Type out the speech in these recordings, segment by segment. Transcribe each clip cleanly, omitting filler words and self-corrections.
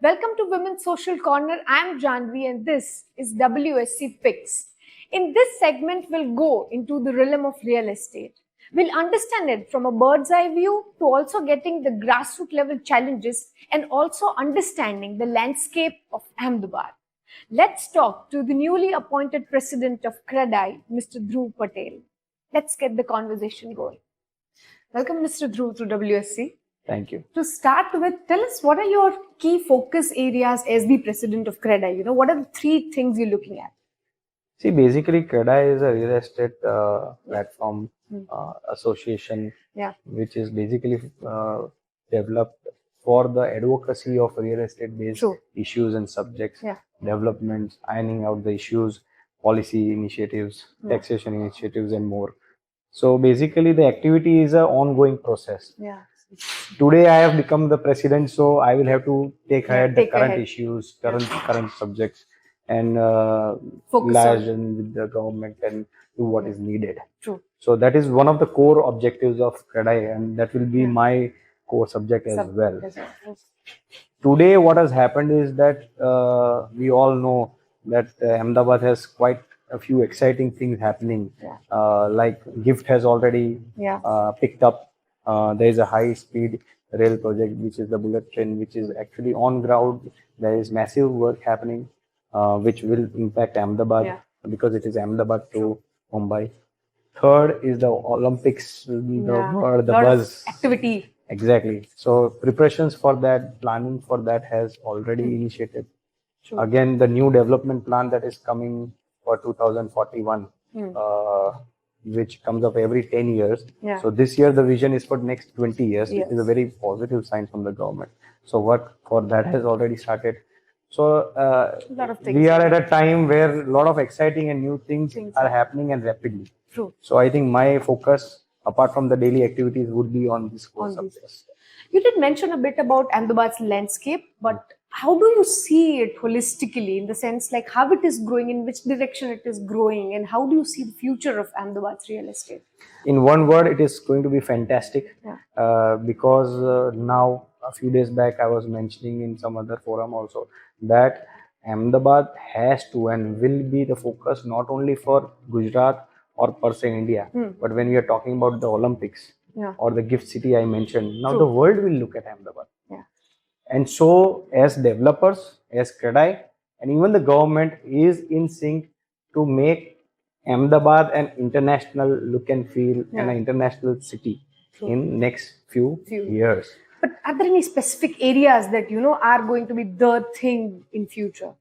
Welcome to Women's Social Corner. I'm Janvi and this is WSC Picks. In this segment, we'll go into the realm of real estate. We'll understand it from a bird's eye view to also getting the grassroots level challenges and also understanding the landscape of Ahmedabad. Let's talk to the newly appointed president of CREDAI, Mr. Dhruv Patel. Let's get the conversation going. Welcome, Mr. Dhruv, to WSC. Thank you. To start with, tell us what are your key focus areas as the president of CREDAI? What are the three things you're looking at? See, basically, CREDAI is a real estate platform association, which is basically developed for the advocacy of real estate-based issues and subjects, developments, ironing out the issues, policy initiatives, taxation initiatives, and more. So basically, the activity is an ongoing process. Today I have become the president, so I will have to take ahead the current issues, current subjects, and liaise with the government and do what is needed. So that is one of the core objectives of CREDAI, and that will be my core subject as well. Today, what has happened is that we all know that Ahmedabad has quite a few exciting things happening. Like GIFT has already picked up. There is a high-speed rail project, which is the bullet train, which is actually on ground. There is massive work happening, which will impact Ahmedabad because it is Ahmedabad to Mumbai. Third is the Olympics, the buzz activity. Exactly. So preparations for that, planning for that has already initiated. Again, the new development plan that is coming for 2041. Which comes up every 10 years. So this year the vision is for next 20 years. It is a very positive sign from the government. So work for that has already started. So we are at a time where a lot of exciting and new things are happening and rapidly. So I think my focus, apart from the daily activities, would be on this core subjects. You did mention a bit about Ahmedabad's landscape, but how do you see it holistically, in the sense like how it is growing, in which direction it is growing, and how do you see the future of Ahmedabad's real estate? In one word, it is going to be fantastic because now a few days back I was mentioning in some other forum also that Ahmedabad has to and will be the focus not only for Gujarat or per se India, but when we are talking about the Olympics or the GIFT city I mentioned, now the world will look at Ahmedabad. And so, as developers, as CREDAI, and even the government is in sync to make Ahmedabad an international look and feel and an international city in next few years. But are there any specific areas that are going to be the thing in future?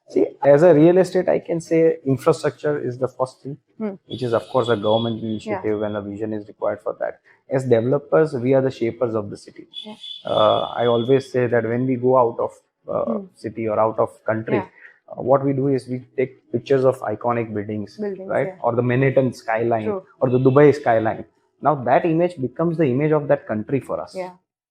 See, as a real estate, I can say infrastructure is the first thing, which is of course a government initiative and a vision is required for that. As developers, we are the shapers of the city. I always say that when we go out of city or out of country, what we do is we take pictures of iconic buildings right? Or the Manhattan skyline or the Dubai skyline. Now that image becomes the image of that country for us,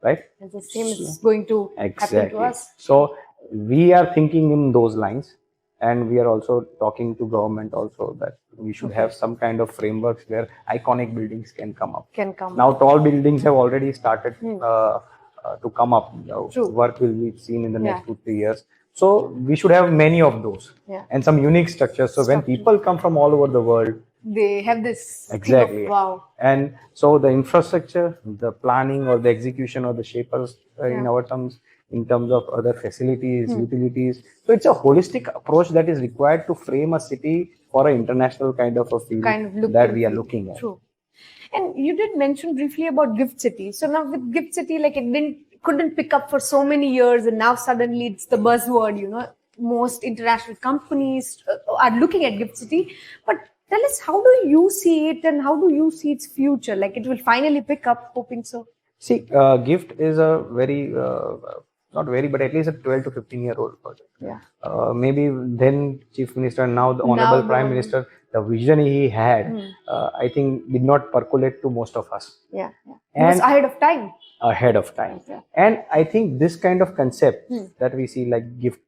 right? And the same is going to happen to us. So we are thinking in those lines, and we are also talking to government also that we should have some kind of frameworks where iconic buildings can come up. Now tall buildings have already started to come up. Work will be seen in the next 2-3 years. So we should have many of those and some unique structures. So when people come from all over the world, they have this exactly thing of, wow. And so the infrastructure, the planning or the execution or the shapers in our terms, in terms of other facilities, utilities. So it's a holistic approach that is required to frame a city for an international kind of a feel that we are looking at. And you did mention briefly about GIFT City. So now with GIFT City, like it couldn't pick up for so many years, and now suddenly it's the buzzword. Most international companies are looking at GIFT City. But tell us, how do you see it and how do you see its future? Like it will finally pick up, hoping so. See, GIFT is a very not very, but at least a 12 to 15-year-old project. Maybe then Chief Minister, now the Honorable Prime Minister, the vision he had, I think did not percolate to most of us. It was ahead of time. And I think this kind of concept that we see like GIFT,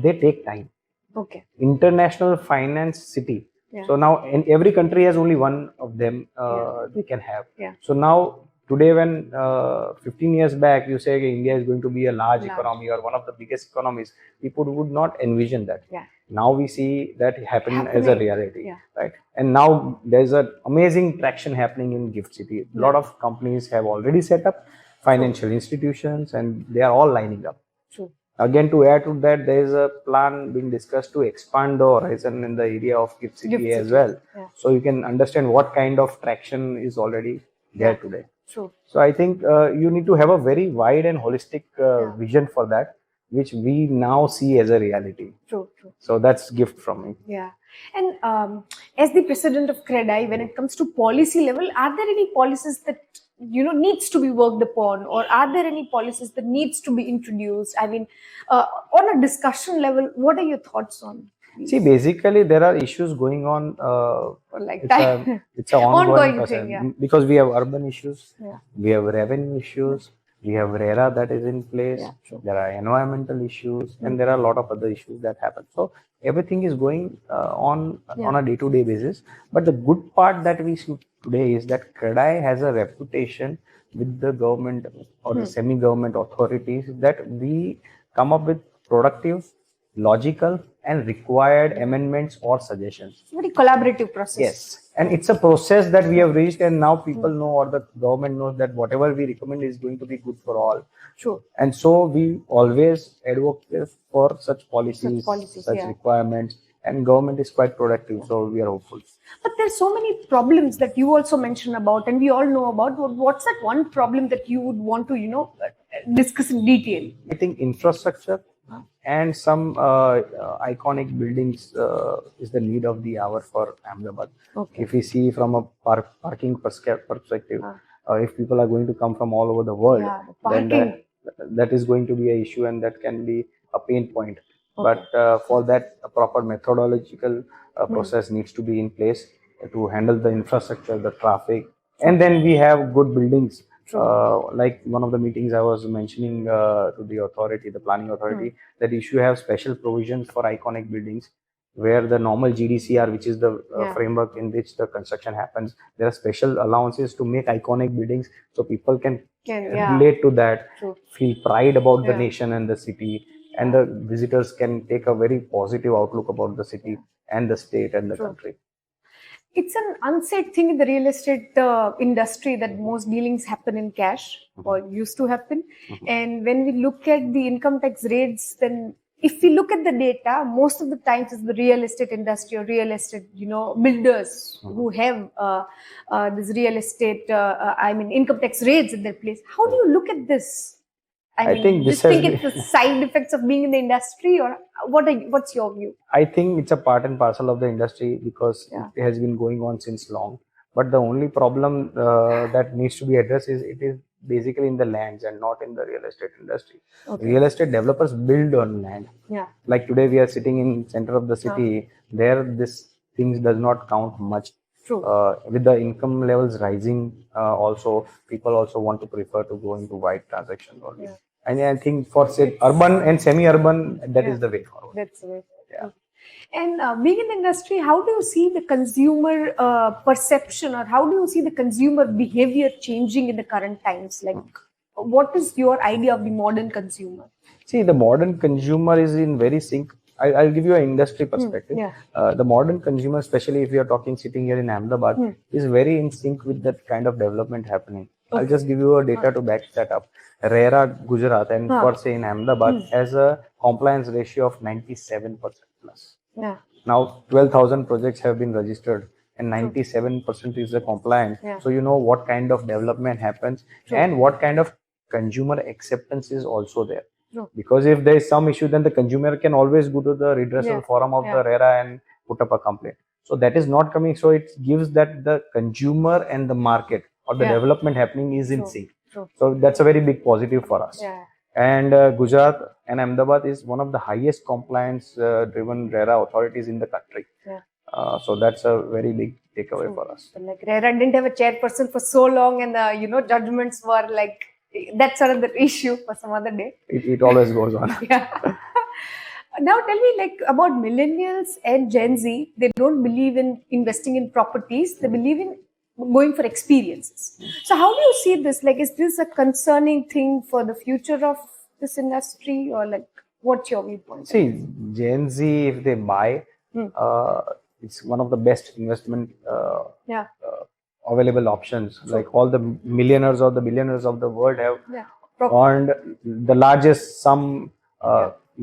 they take time. International finance city. So now in every country has only one of them they can have. So now today when 15 years back you say India is going to be a large economy or one of the biggest economies, people would not envision that. Now we see that happen as a reality, right? And now there's an amazing traction happening in Gift City. A lot of companies have already set up financial institutions and they are all lining up. Again, to add to that, there is a plan being discussed to expand the horizon in the area of Gift City as well. So you can understand what kind of traction is already there today. So I think you need to have a very wide and holistic vision for that, which we now see as a reality. So that's gift from me. Yeah. And as the president of CREDAI, when it comes to policy level, are there any policies that needs to be worked upon, or are there any policies that needs to be introduced? I mean, on a discussion level, what are your thoughts on these? See, basically there are issues going on. It's an ongoing process, thing, because we have urban issues, we have revenue issues, we have RERA that is in place, there are environmental issues, and there are a lot of other issues that happen. So everything is going on a day-to-day basis. But the good part that we see today is that CREDAI has a reputation with the government or the semi-government authorities that we come up with productive, logical and required amendments or suggestions. Very collaborative process. Yes, and it's a process that we have reached, and now people know, or the government knows, that whatever we recommend is going to be good for all. And so we always advocate for such policies, such requirements, and government is quite productive, so we are hopeful. But there's so many problems that you also mentioned about, and we all know about. What's that one problem that you would want to discuss in detail? I think infrastructure and some iconic buildings is the need of the hour for Ahmedabad. If we see from a parking perspective, if people are going to come from all over the world, then that is going to be an issue, and that can be a pain point. But for that, a proper methodological process needs to be in place to handle the infrastructure, the traffic, and then we have good buildings. Like one of the meetings I was mentioning to the authority, the planning authority, that you should have special provisions for iconic buildings, where the normal GDCR, which is the framework in which the construction happens, there are special allowances to make iconic buildings, so people can relate to that, feel pride about the nation and the city, and the visitors can take a very positive outlook about the city and the state and the country. It's an unsaid thing in the real estate industry that most dealings happen in cash, or used to happen. And when we look at the income tax rates, then if we look at the data, most of the times it's the real estate industry or real estate, builders who have this real estate, income tax rates in their place. How do you look at this? I think it's the side effects of being in the industry, or what's your view? I think it's a part and parcel of the industry, because it has been going on since long. But the only problem that needs to be addressed is it is basically in the lands and not in the real estate industry. Real estate developers build on land. Like today we are sitting in center of the city. There this things does not count much. With the income levels rising, also people also want to prefer to go into wide transactions only. And I think for say urban and semi-urban, that is the way forward. That's the way. And being in the industry, how do you see the consumer perception, or how do you see the consumer behavior changing in the current times? Like, what is your idea of the modern consumer? See, the modern consumer is in very sync. I'll give you an industry perspective. The modern consumer, especially if you are talking sitting here in Ahmedabad, is very in sync with that kind of development happening. I'll just give you a data to back that up. RERA Gujarat and for say in Ahmedabad has a compliance ratio of 97% plus. Now 12,000 projects have been registered and 97% is the compliance. So you know what kind of development happens and what kind of consumer acceptance is also there. Because if there is some issue, then the consumer can always go to the redressal forum of the RERA and put up a complaint. So that is not coming. So it gives that the consumer and the market or the development happening is in sync. So that's a very big positive for us. And Gujarat and Ahmedabad is one of the highest compliance driven RERA authorities in the country. So that's a very big takeaway for us. Like RERA didn't have a chairperson for so long, and judgments were like, that's another issue for some other day. It always goes on. Now tell me, like, about millennials and Gen Z. They don't believe in investing in properties. They believe in going for experiences. So how do you see this? Like, is this a concerning thing for the future of this industry, or like, what's your viewpoint? See, Gen Z, if they buy, it's one of the best investment available options. Like all the millionaires or the billionaires of the world have earned the largest sum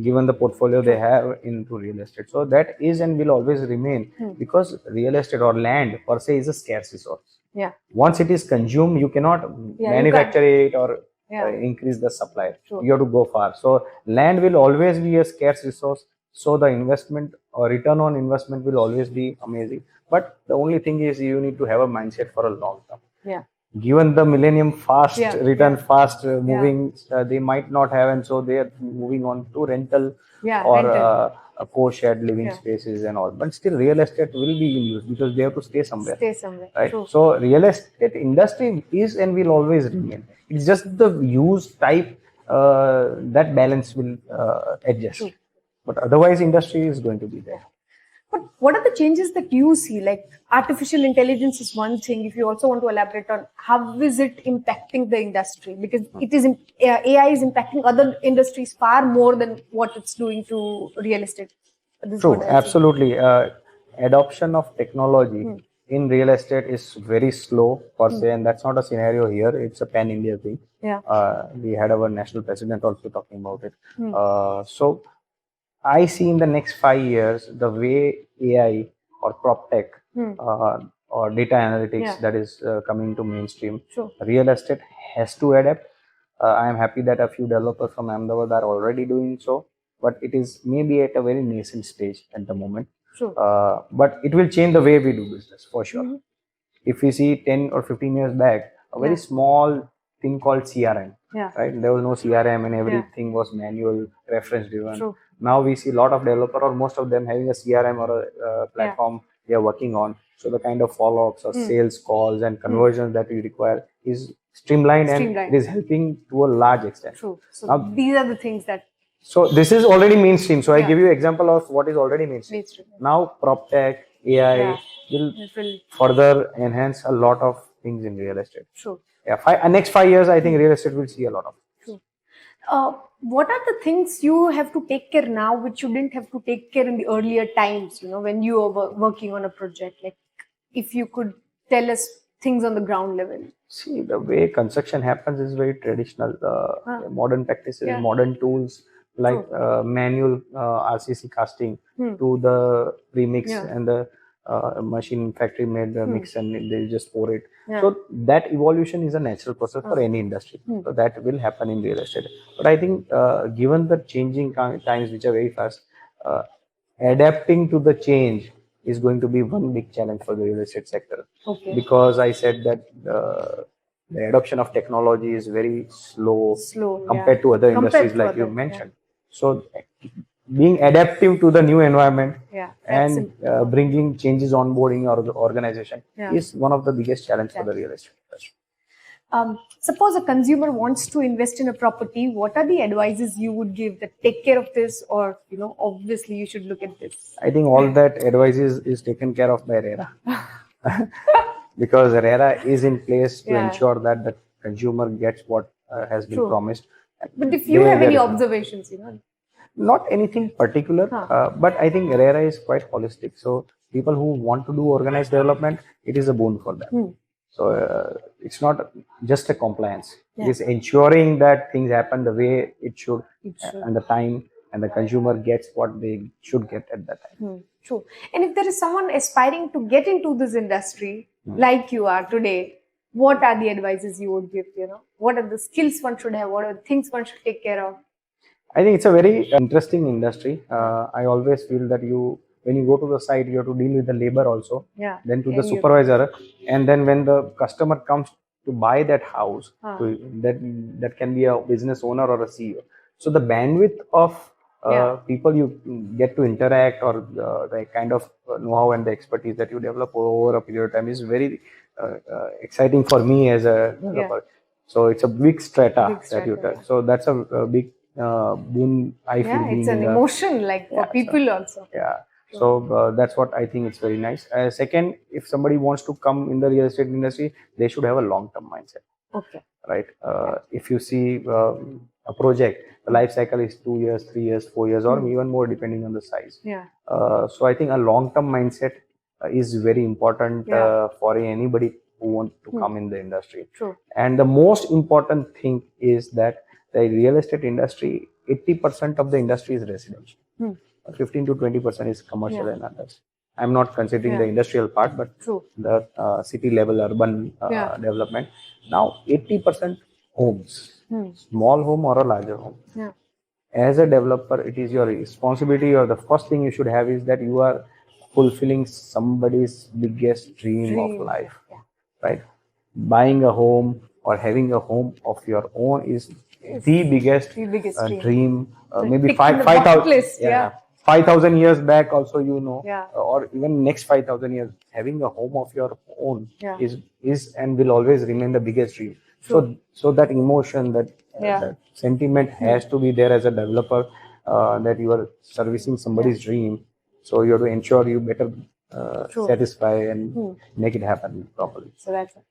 given the portfolio they have into real estate. So that is and will always remain, because real estate or land per se is a scarce resource. Once it is consumed, you cannot manufacture it or increase the supply. You have to go far. So land will always be a scarce resource. So the investment or return on investment will always be amazing. But the only thing is you need to have a mindset for a long term. Given the millennium fast return, fast moving, they might not have, and so they are moving on to rental or co-shared living spaces and all. But still, real estate will be in use because they have to stay somewhere. Right? True. So real estate industry is and will always remain. It's just the use type that balance will adjust. True. But otherwise, industry is going to be there. But what are the changes that you see? Like, artificial intelligence is one thing. If you also want to elaborate on how is it impacting the industry, because it is AI is impacting other industries far more than what it's doing to real estate. True, absolutely. Adoption of technology in real estate is very slow per se, and that's not a scenario here. It's a pan-India thing. We had our national president also talking about it. So I see in the next 5 years the way AI or prop tech or data analytics that is coming to mainstream. Real estate has to adapt. I am happy that a few developers from Ahmedabad are already doing so, but it is maybe at a very nascent stage at the moment. But it will change the way we do business for sure. If we see 10 or 15 years back, a very small thing called CRM, right? There was no CRM and everything was manual, reference driven. Now we see a lot of developer or most of them having a CRM or a platform they are working on. So the kind of follow-ups or sales calls and conversions that we require is streamlined and it is helping to a large extent. So these are the things that. So this is already mainstream. So I give you example of what is already mainstream. Now prop tech, AI will further enhance a lot of things in real estate. Next 5 years, I think real estate will see a lot of. What are the things you have to take care now which you didn't have to take care in the earlier times, when you were working on a project? Like, if you could tell us things on the ground level. See, the way construction happens is very traditional. Modern practices, modern tools like manual RCC casting to the premix and the machine factory made the mix and they just pour it. So that evolution is a natural process for any industry. So that will happen in real estate. But I think given the changing times which are very fast, adapting to the change is going to be one big challenge for the real estate sector. Because I said that the adoption of technology is very slow compared to other industries like you mentioned. So being adaptive to the new environment and bringing changes on boarding or the organization is one of the biggest challenges for the real estate industry. Suppose a consumer wants to invest in a property, what are the advices you would give that take care of this, or obviously you should look at this? I think all that advice is taken care of by RERA. Because RERA is in place to ensure that the consumer gets what has been promised. But if you have any observations, Not anything particular, but I think RERA is quite holistic. So people who want to do organized development, it is a boon for them. So it's not just a compliance. It is ensuring that things happen the way it should, and the time, and the consumer gets what they should get at that time. True. And if there is someone aspiring to get into this industry, like you are today, what are the advices you would give? What are the skills one should have? What are the things one should take care of? I think it's a very interesting industry. I always feel that when you go to the site, you have to deal with the labor also, then to the supervisor, and then when the customer comes to buy that house, that can be a business owner or a CEO. So the bandwidth of people you get to interact, or the kind of know-how and the expertise that you develop over a period of time is very exciting for me as a developer. So it's a big strata that you touch. So that's a big boon, I feel. It's an emotion for people also. So that's what I think it's very nice. Second, if somebody wants to come in the real estate industry, they should have a long-term mindset. Okay. Right. If you see a project, the life cycle is 2 years, 3 years, 4 years, or even more depending on the size. Yeah. So I think a long-term mindset is very important for anybody who wants to come in the industry. True. And the most important thing is that the real estate industry, 80% of the industry is residential. 15 to 20% is commercial and others. I'm not considering the industrial part, but the city level urban development. Now 80% homes, small home or a larger home. As a developer, it is your responsibility, or the first thing you should have is that you are fulfilling somebody's biggest dream of life. Right? Buying a home or having a home of your own is the biggest dream. Maybe 5,000 years back also, or even next 5,000 years, having a home of your own is and will always remain the biggest dream. So that emotion, that sentiment has to be there as a developer, that you are servicing somebody's dream. So you have to ensure you better satisfy and make it happen properly. So that's it.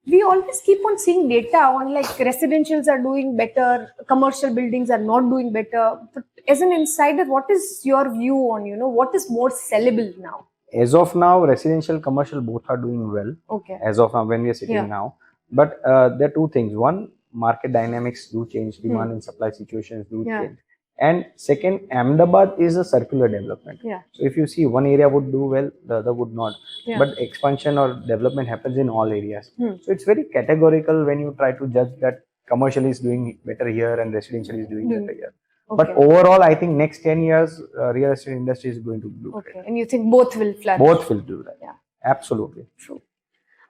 We always keep on seeing data on like residentials are doing better, commercial buildings are not doing better. But as an insider, what is your view on, what is more sellable now? As of now, residential, commercial both are doing well. Okay. As of now, when we are sitting now. But there are two things. One, market dynamics do change, demand and supply situations do change. And second, Ahmedabad is a circular development. So if you see one area would do well, the other would not. But expansion or development happens in all areas. So it's very categorical when you try to judge that commercial is doing better here and residential is doing better here. But overall, I think next 10 years, real estate industry is going to do great. And you think both will flourish? Both will do that. Absolutely. True.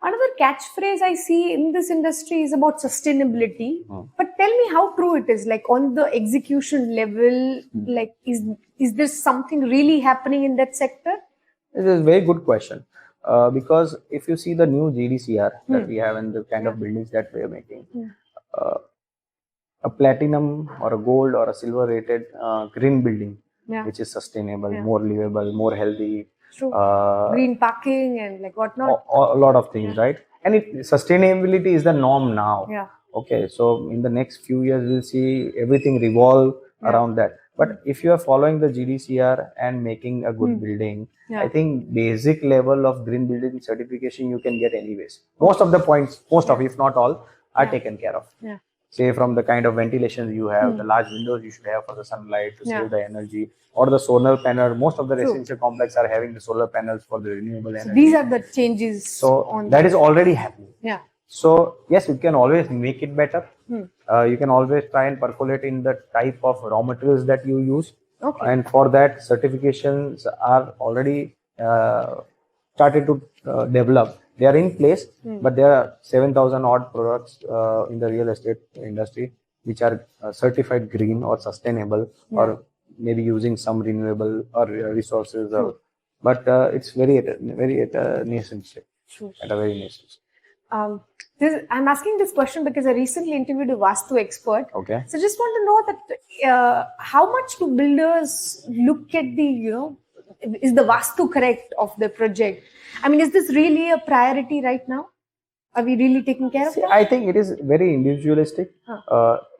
Another catchphrase I see in this industry is about sustainability. But tell me how true it is. Like on the execution level, like is there something really happening in that sector? It is a very good question. Because if you see the new GDCR that we have and the kind of buildings that we are making, a platinum or a gold or a silver rated green building, which is sustainable, more livable, more healthy. Green parking and like whatnot. A lot of things, right? And sustainability is the norm now. Okay, so in the next few years, we'll see everything revolve around that. But if you are following the GDCR and making a good building, I think basic level of green building certification you can get anyways. Most of the points, if not all, are taken care of. Say from the kind of ventilation you have, the large windows you should have for the sunlight to save the energy, or the solar panel. Most of the residential complex are having the solar panels for the renewable energy. These are the changes. So that is already happening. So yes, you can always make it better. You can always try and percolate in the type of raw materials that you use. And for that, certifications are already started to develop. They are in place, but there are 7,000 odd products in the real estate industry which are certified green or sustainable, or maybe using some renewable or resources. But it's very at a nascent stage. At a very nascent stage. I'm asking this question because I recently interviewed a Vastu expert. Okay. So just want to know that how much do builders look at the, is the Vastu correct of the project? I mean, is this really a priority right now? Are we really taking care of that? I think it is very individualistic.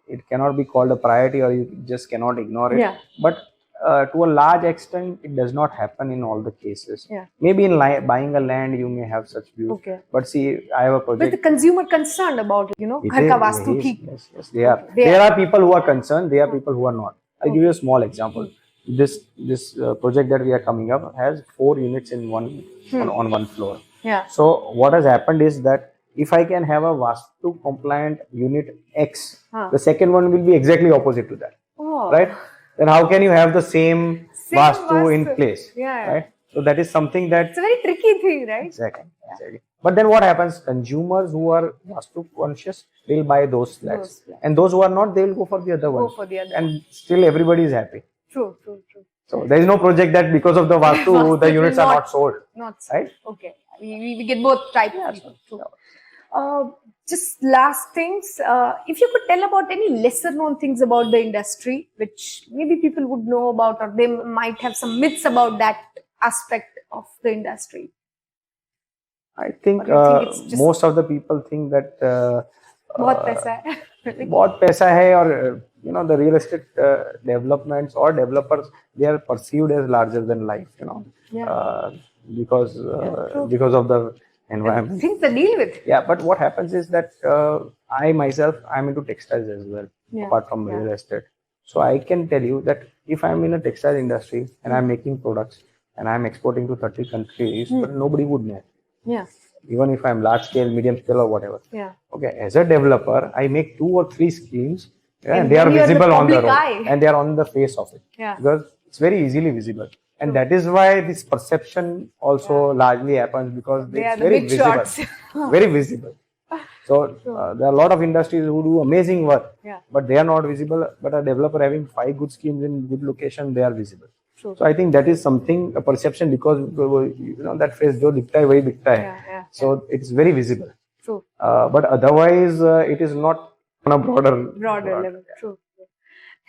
It cannot be called a priority, or you just cannot ignore it. But to a large extent, it does not happen in all the cases. Maybe in buying a land, you may have such views. But see, I have a project. But the consumer concerned about, Ghar ka Vastu theek. Yes, they are. There are people who are concerned. There are people who are not. I'll give you a small example. This project that we are coming up has 4 units in on one floor. So what has happened is that if I can have a Vastu compliant unit X, the second one will be exactly opposite to that. Right? Then how can you have the same Vastu in place? Right? So that is something that... It's a very tricky thing, right? Exactly. But then what happens? Consumers who are Vastu conscious, they will buy those flats. And those who are not, they will go for the other one. And still everybody is happy. True. So there is no project that because of the Vastu, the units are not sold. Right? Okay. We get both types. Just last things. If you could tell about any lesser known things about the industry, which maybe people would know about, or they might have some myths about that aspect of the industry? I think, Or do you think it's just most of the people think that बहुत पैसा है? बहुत पैसा है, or the real estate developments or developers, they are perceived as larger than life, because because of the environment. Things to deal with. Yeah, but what happens is that I myself, I'm into textiles as well, apart from real estate. So I can tell you that if I'm in a textile industry and I'm making products and I'm exporting to 30 countries, but nobody would know. Yeah. Even if I'm large scale, medium scale, or whatever. Yeah. Okay, as a developer, I make 2 or 3 schemes, and And they are then you're the visible on the public road, eye. and they are on the face of it. Yeah. Because it's very easily visible. And that is why this perception also largely happens, because They it's are the very big visible. shots. Very visible. So there are a lot of industries who do amazing work, but they are not visible. But a developer having 5 good schemes in good location, they are visible. True. So I think that is something, a perception, because that phrase jo dikhta hai wahi bickta hai. So it's very visible. True. But otherwise it is not on a broader level. True.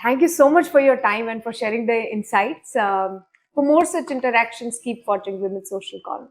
Thank you so much for your time and for sharing the insights. For more such interactions, keep watching Women's Social Corner.